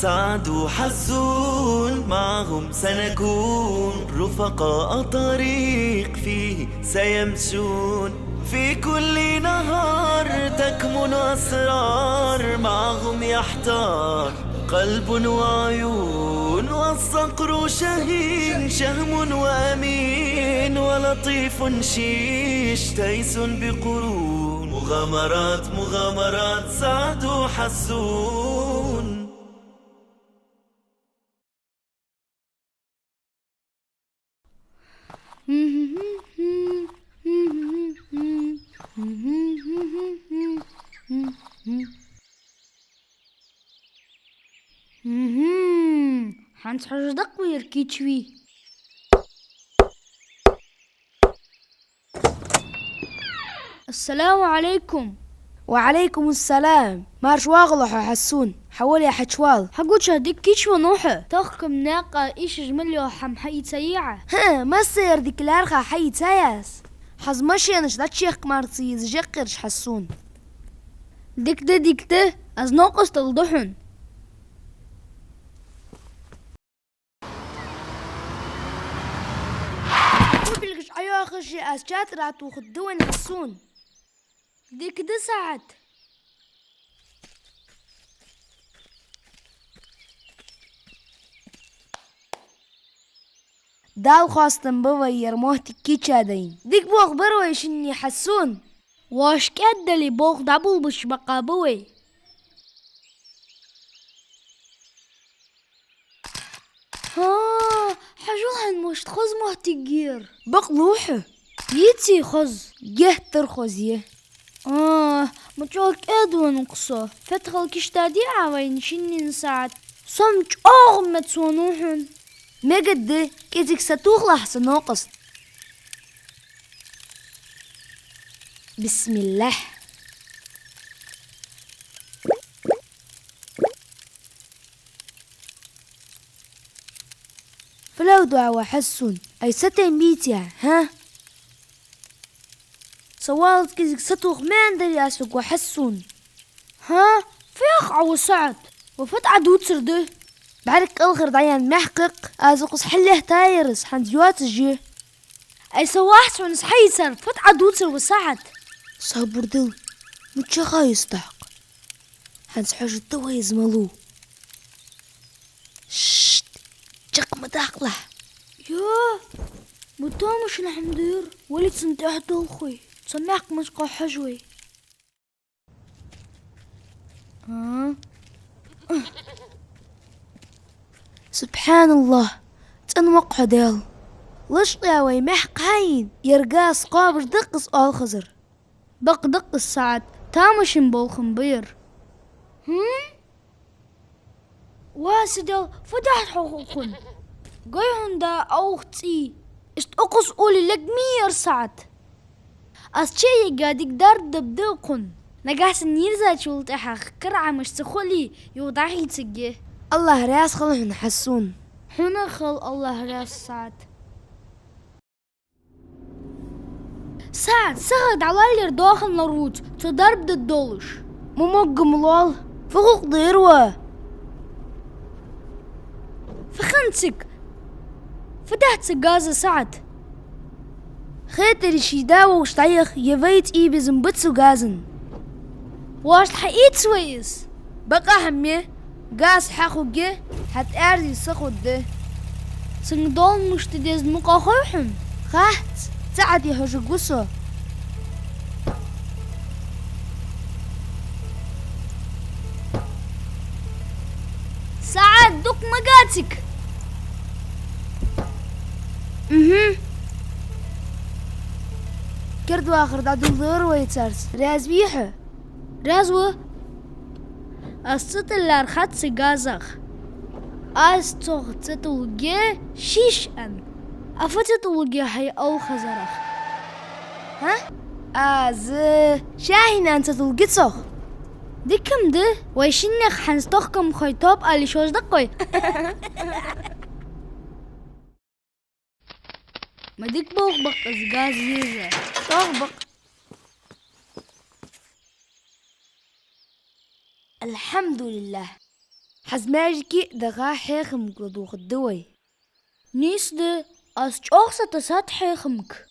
سعد وحسون معهم سنكون رفقاء طريق فيه سيمشون. في كل نهار تكمن أسرار معهم يحتار قلب وعيون. والصقر شهين شهم وأمين ولطيف شيش تيس بقرون. مغامرات مغامرات سعد وحسون. حنصدق ويركيتشوي. السلام عليكم. وعليكم السلام. مارش واغلح حسون حولي حشوال حقول شهدك كيش ونوحة تخكم ناقة إيش جملي حي سيعة. ما السير ديك الارخة حي تاياس حز مشينش دا تشيخ مارسي زجقرش حسون. ديك ده از ناقص تلضحن. وبلغش ايوه خشي از شاترات وخدوين حسون. ديك ده ساعت داو خواستم بوير موهتي كيتشادين ديك بوغ بروي شني حسون. واش كدلي بوغ دابل بش بقى بوي. حجوهن مش تخز موهتي جير بقلوحه يتي خز جه ترخزيه. متوك ادو نقصه فتخل كشتادي عوين شني نساعد صمج متسونوحن. ما قد كيزك ستوخلح سنوقص. بسم الله. فلو دعوة حسون أي ستين بيتيا ها سوالت كيزك ستوخ ما عندي أسفق وحسون. فيخ عو سعد وفتح عدود سرده بعرك الخر دعيان محقق أزقص حله تايرس حنديوات الجيه. أي سواحت ونس حيسر فتح عدود سر وسعد صابر دل متشخا يستحق حنس حاجة توا يزملو. شت جق مداقلح ياه متامش نحمدير ولي تسمتح دلخوي تسمعك مسقى حجوي. سبحان الله تنوق حدال لش ياوي محق هين يرقاس قابر دقس آل خزر دق الساعد تامش بولخن بير. واسدل فتحت حقوقن قيهن دا أوختي استقص قولي لك مير ساعد أسشي قادك دار دبدوقن نقاس نيرزا شولت أحق كرعة مش تخولي يوضعي تسجيه. الله راس خلهن حسون حنا خل الله راس سعد سعد على داخل نروج تضرب الدولش ممقم لول فوق ضيروه فخنتك فتحت سجازة سعد خيتر شي داو وشتايخ يفيت اي بزنبتسو غازن واش حقيت سويس بقى هميه قاس حاخو جه حت ارضي سخد ده سنقدون مش تديز مقاخوحن خاحت سعد يهجو قصو. سعد دق مقاتك. كردو آخر دادو الظهر ويتسارس راز بيحه رازوه الصوت اللي رخت سجازخ أستغ تتوجه شيشان أفتتوجه هي أو خزرخ. شاهين أنت تلقيتصخ دي كم ده ويشنخ حنستخكم خيطاب اللي شوش دقوي. ما ديك بوخبق إزجاز يزا طغبق. الحمد لله حزماجكي دغا حيخم قدوخ الدوي نيس دي أسجوخسة تسات حيخمك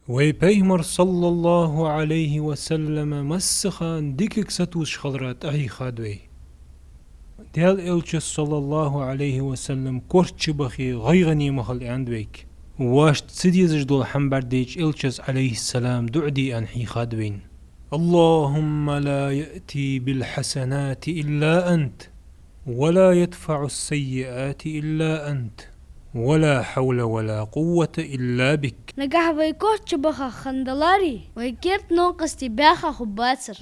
وي بيمر صلى الله عليه وسلم مسخان ديكك ستوش خضرات أي خادوي ديال إلچس صلى الله عليه وسلم كورتش بخي غيغني مخل عندويك واش تسديزج دول حنبر ديج إلچس عليه السلام دعدي أنحي خادوين اللهم لا يأتي بالحسنات إلا أنت ولا يدفع السيئات إلا أنت ولا حول ولا قوة إلا بك نجح بيكوش بخا خندلاري ويكيرت نوقستي باخا خباتر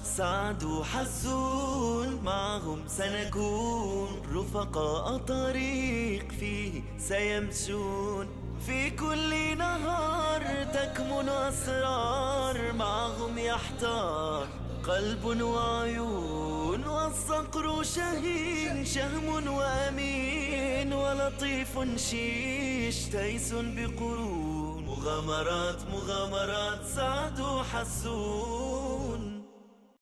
سعد وحزون معهم سنكون رفقاء طريق فيه سيمشون في كل نهار تكمن أسرار معهم يحتار قلب وعيون والصقر شهين شهم وأمين ولطيف شيش تيس بقرون مغامرات سعد وحزون